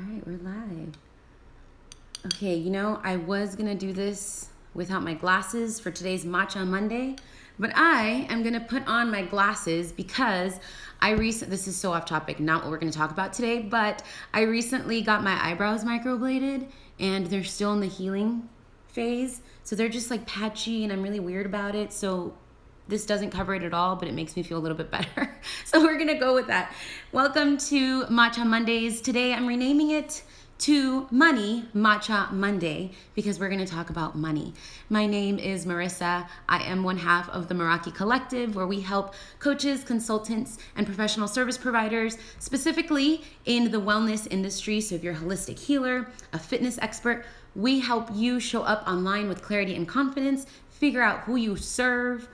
All right, we're live. Okay, I was going to do this without my glasses for today's Matcha Monday, but I am going to put on my glasses because this is so off topic, not what we're going to talk about today, but I recently got my eyebrows microbladed and they're still in the healing phase. So they're just like patchy and I'm really weird about it. So this doesn't cover it at all, but it makes me feel a little bit better. So we're going to go with that. Welcome to Matcha Mondays. Today I'm renaming it to Money Matcha Monday because we're going to talk about money. My name is Marissa. I am one half of the Meraki Collective, where we help coaches, consultants, and professional service providers, specifically in the wellness industry. So if you're a holistic healer, a fitness expert, we help you show up online with clarity and confidence, figure out who you serve,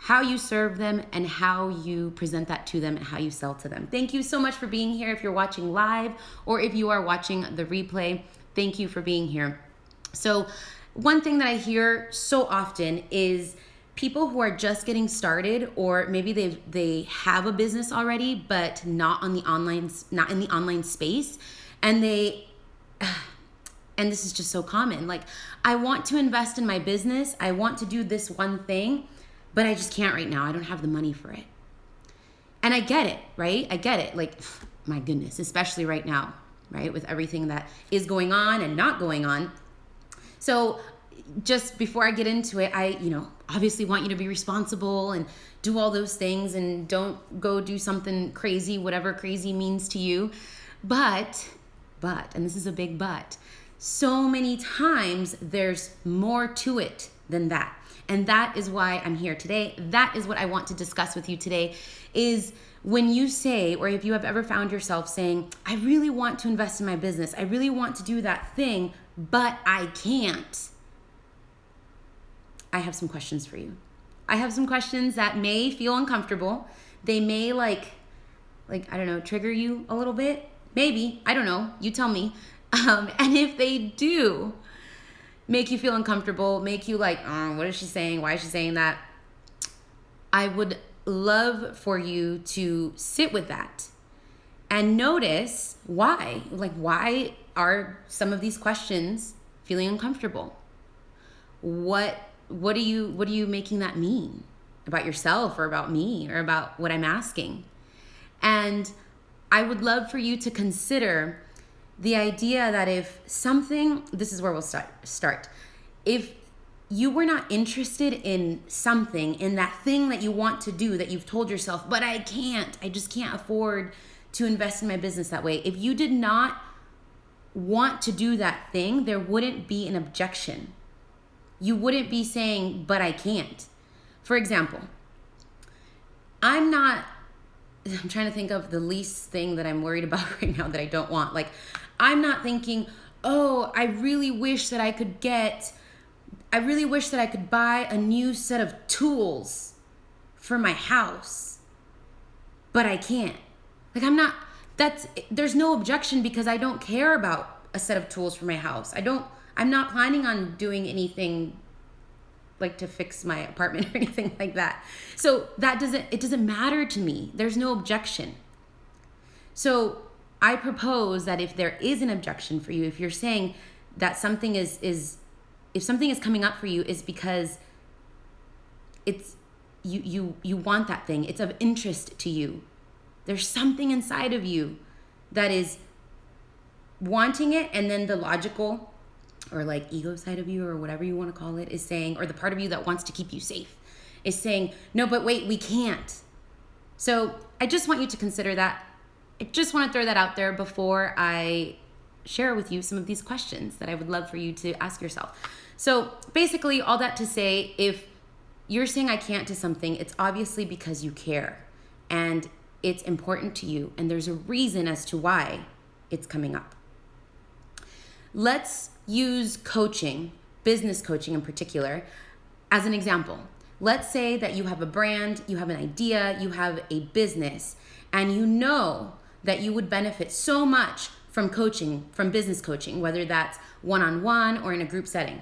how you serve them, and how you present that to them and how you sell to them. Thank you so much for being here. If you're watching live or if you are watching the replay, thank you for being here. So one thing that I hear so often is people who are just getting started, or maybe they have a business already, but not in the online space. And and this is just so common. Like, I want to invest in my business. I want to do this one thing, but I just can't right now. I don't have the money for it. And I get it, right? I get it. Like, my goodness, especially right now, right? With everything that is going on and not going on. So just before I get into it, I, obviously want you to be responsible and do all those things and don't go do something crazy, whatever crazy means to you. But, and this is a big but, so many times there's more to it than that. And that is why I'm here today. That is what I want to discuss with you today, is when you say, or if you have ever found yourself saying, I really want to invest in my business. I really want to do that thing, but I can't. I have some questions for you. I have some questions that may feel uncomfortable. They may I don't know, trigger you a little bit. Maybe, I don't know. You tell me. And if they do make you feel uncomfortable, make you like, what is she saying? Why is she saying that? I would love for you to sit with that and notice why. Like, why are some of these questions feeling uncomfortable? What are you making that mean about yourself or about me or about what I'm asking? And I would love for you to consider the idea that if something, this is where we'll start. If you were not interested in something, in that thing that you want to do, that you've told yourself, but I just can't afford to invest in my business that way. If you did not want to do that thing, there wouldn't be an objection. You wouldn't be saying, but I can't. For example, I'm trying to think of the least thing that I'm worried about right now that I don't want. Like, I'm not thinking, I really wish that I could buy a new set of tools for my house, but I can't. Like, there's no objection because I don't care about a set of tools for my house. I'm not planning on doing anything like to fix my apartment or anything like that. So it doesn't matter to me. There's no objection. So I propose that if there is an objection for you, if you're saying that something if something is coming up for you, is because it's you want that thing. It's of interest to you. There's something inside of you that is wanting it, and then the logical or like ego side of you, or whatever you want to call it, is saying, or the part of you that wants to keep you safe is saying, no, but wait, we can't. So I just want you to consider that. I just want to throw that out there before I share with you some of these questions that I would love for you to ask yourself. So basically, all that to say, if you're saying I can't to something, it's obviously because you care and it's important to you, and there's a reason as to why it's coming up. Let's use coaching, business coaching in particular, as an example. Let's say that you have a brand, you have an idea, you have a business, and you know that you would benefit so much from coaching, from business coaching, whether that's one-on-one or in a group setting.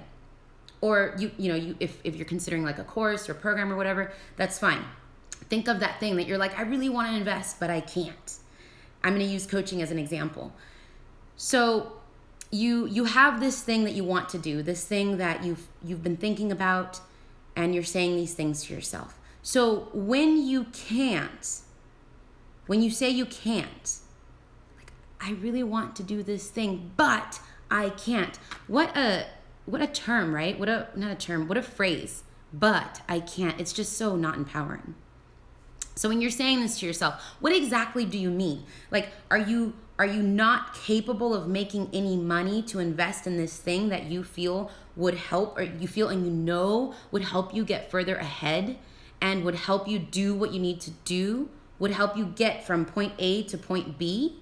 Or if you're considering like a course or program or whatever, that's fine. Think of that thing that you're like, I really want to invest, but I can't. I'm going to use coaching as an example. So you have this thing that you want to do, this thing that you've been thinking about, and you're saying these things to yourself. So when you say you can't, like, I really want to do this thing, but I can't. What a term, right? What a phrase. But I can't. It's just so not empowering. So when you're saying this to yourself, what exactly do you mean? Like, are you not capable of making any money to invest in this thing that you feel would help, or you feel and you know would help you get further ahead and would help you do what you need to do, would help you get from point A to point B?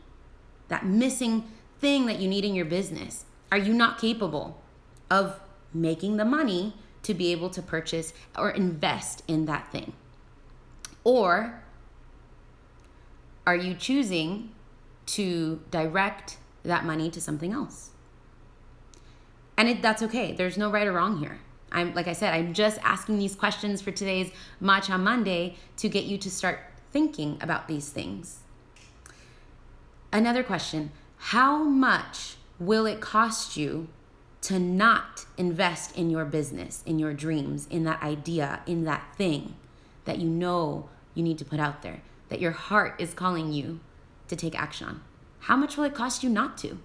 That missing thing that you need in your business. Are you not capable of making the money to be able to purchase or invest in that thing? Or are you choosing to direct that money to something else? And that's okay. There's no right or wrong here. Like I said, I'm just asking these questions for today's Matcha Monday to get you to start thinking about these things. Another question: how much will it cost you to not invest in your business, in your dreams, in that idea, in that thing that you know you need to put out there, that your heart is calling you to take action on? How much will it cost you not to?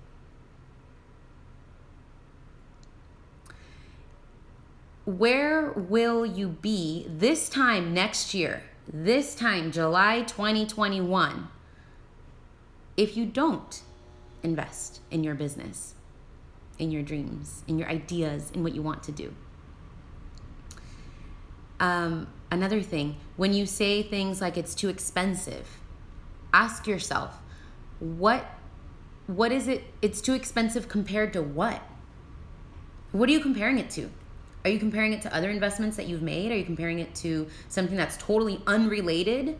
Where will you be this time next year, this time July 2021, if you don't invest in your business, in your dreams, in your ideas, in what you want to do? Another thing, when you say things like it's too expensive, ask yourself, what is it? It's too expensive compared to what? What are you comparing it to? Are you comparing it to other investments that you've made? Are you comparing it to something that's totally unrelated?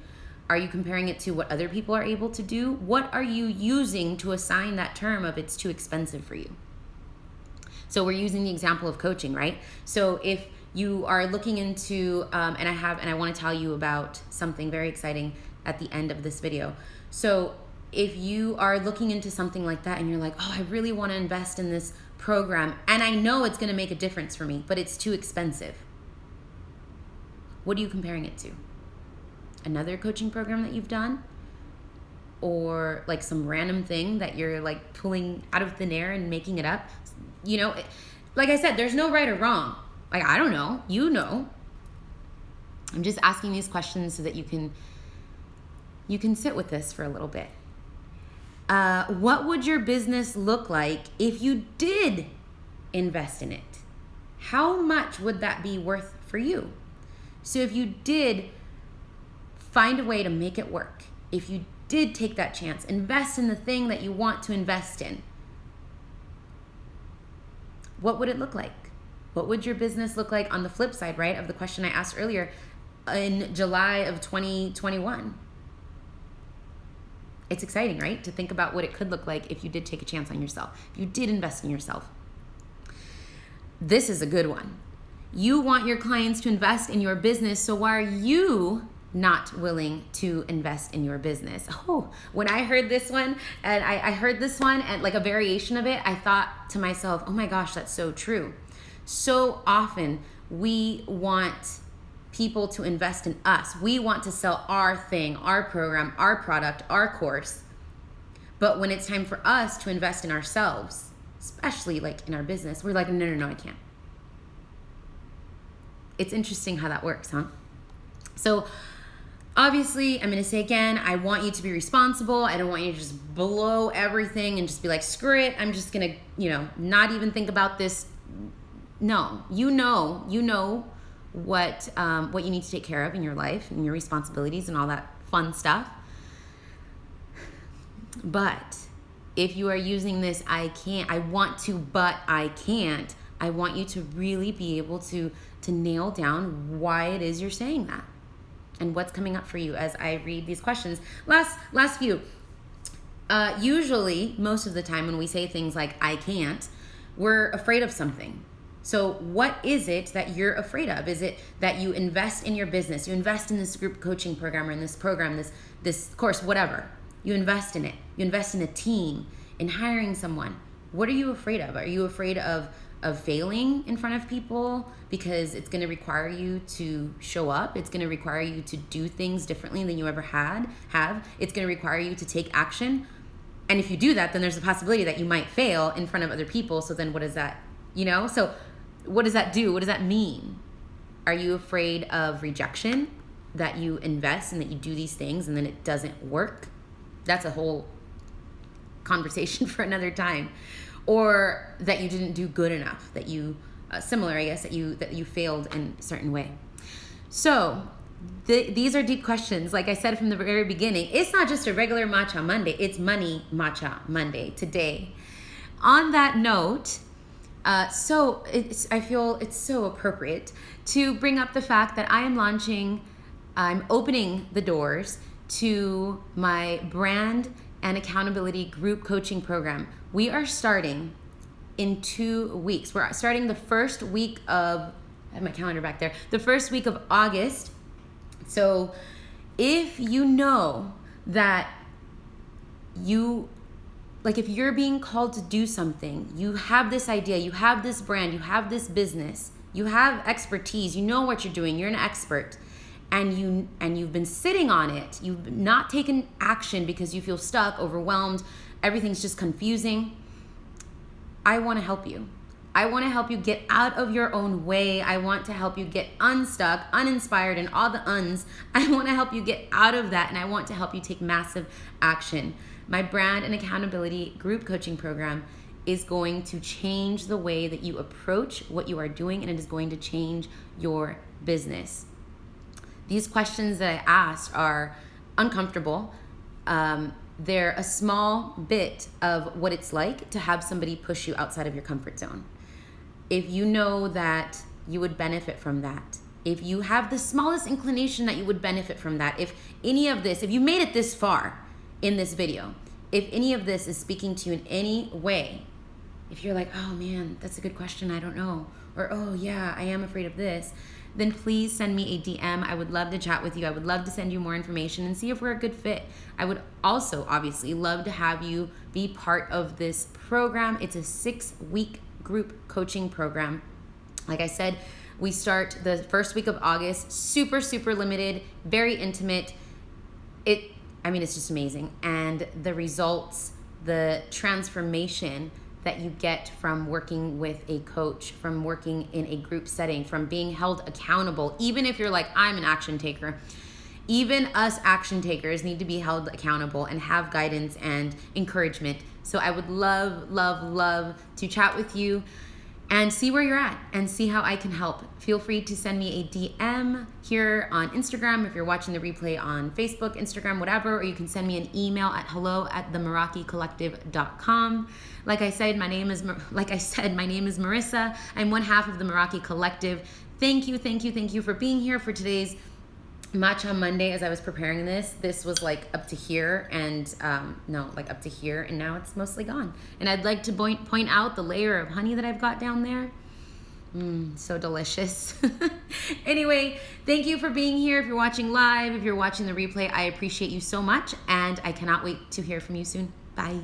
Are you comparing it to what other people are able to do? What are you using to assign that term of it's too expensive for you? So we're using the example of coaching, right? So if you are looking into, and I want to tell you about something very exciting at the end of this video. So if you are looking into something like that and you're like, oh, I really want to invest in this program and I know it's going to make a difference for me, but it's too expensive. What are you comparing it to? Another coaching program that you've done? Or like some random thing that you're like pulling out of thin air and making it up? You know, like I said, there's no right or wrong. Like, I don't know. You know. I'm just asking these questions so that you can sit with this for a little bit. What would your business look like if you did invest in it? How much would that be worth for you? So if you did find a way to make it work, if you did take that chance, invest in the thing that you want to invest in, what would it look like? What would your business look like on the flip side, right, of the question I asked earlier in July of 2021? It's exciting, right, to think about what it could look like if you did take a chance on yourself, if you did invest in yourself. This is a good one. You want your clients to invest in your business, so why are you not willing to invest in your business? Oh, when I heard this one, and I heard this one and like a variation of it, I thought to myself, oh my gosh, that's so true. So often we want people to invest in us. We want to sell our thing, our program, our product, our course. But when it's time for us to invest in ourselves, especially like in our business, we're like, no, I can't. It's interesting how that works, huh? So obviously, I'm going to say again, I want you to be responsible. I don't want you to just blow everything and just be like, screw it. I'm just going to, not even think about this. No, you know what you need to take care of in your life and your responsibilities and all that fun stuff. But if you are using this, I want to, but I can't, I want you to really be able to nail down why it is you're saying that and what's coming up for you as I read these questions. Last few. Usually, most of the time when we say things like, I can't, we're afraid of something. So what is it that you're afraid of? Is it that you invest in your business, you invest in this group coaching program or in this program, this course, whatever. You invest in it. You invest in a team, in hiring someone, what are you afraid of? Are you afraid of failing in front of people because it's going to require you to show up? It's going to require you to do things differently than you ever have. It's going to require you to take action. And if you do that, then there's a possibility that you might fail in front of other people. So then what is that? So what does that do? What does that mean? Are you afraid of rejection, that you invest and that you do these things and then it doesn't work? That's a whole conversation for another time. Or that you didn't do good enough, that you, similar, I guess, that you failed in a certain way. So these are deep questions. Like I said from the very beginning, it's not just a regular Matcha Monday, it's Money Matcha Monday today. On that note, I feel it's so appropriate to bring up the fact that I'm opening the doors to my brand and accountability group coaching program. We are starting in 2 weeks. We're starting the first week of, I have my calendar back there, the first week of August. So if you know that if you're being called to do something, you have this idea, you have this brand, you have this business, you have expertise, you know what you're doing, you're an expert, and you've been sitting on it, you've not taken action because you feel stuck, overwhelmed, everything's just confusing, I want to help you. I want to help you get out of your own way. I want to help you get unstuck, uninspired, and all the uns. I want to help you get out of that, and I want to help you take massive action. My brand and accountability group coaching program is going to change the way that you approach what you are doing, and it is going to change your business. These questions that I asked are uncomfortable. They're a small bit of what it's like to have somebody push you outside of your comfort zone. If you know that you would benefit from that, if you have the smallest inclination that you would benefit from that, if you made it this far in this video, if any of this is speaking to you in any way, if you're like, oh man, that's a good question, I don't know, or oh yeah, I am afraid of this, then please send me a DM. I would love to chat with you. I would love to send you more information and see if we're a good fit. I would also obviously love to have you be part of this program. It's a 6-week group coaching program. Like I said, we start the first week of August, super, super limited, very intimate. It's just amazing. And the results, the transformation that you get from working with a coach, from working in a group setting, from being held accountable, even if you're like, I'm an action taker. Even us action takers need to be held accountable and have guidance and encouragement. So I would love, love, love to chat with you and see where you're at and see how I can help. Feel free to send me a DM here on Instagram if you're watching the replay on Facebook, Instagram, whatever, or you can send me an email at hello@themerakicollective.com. Like I said, my name is Marissa. I'm one half of the Meraki Collective. Thank you for being here for today's Matcha Monday. As I was preparing this was like up to here and up to here, and now it's mostly gone. And I'd like to point out the layer of honey that I've got down there. So delicious. Anyway, thank you for being here. If you're watching live, if you're watching the replay, I appreciate you so much, and I cannot wait to hear from you soon. Bye.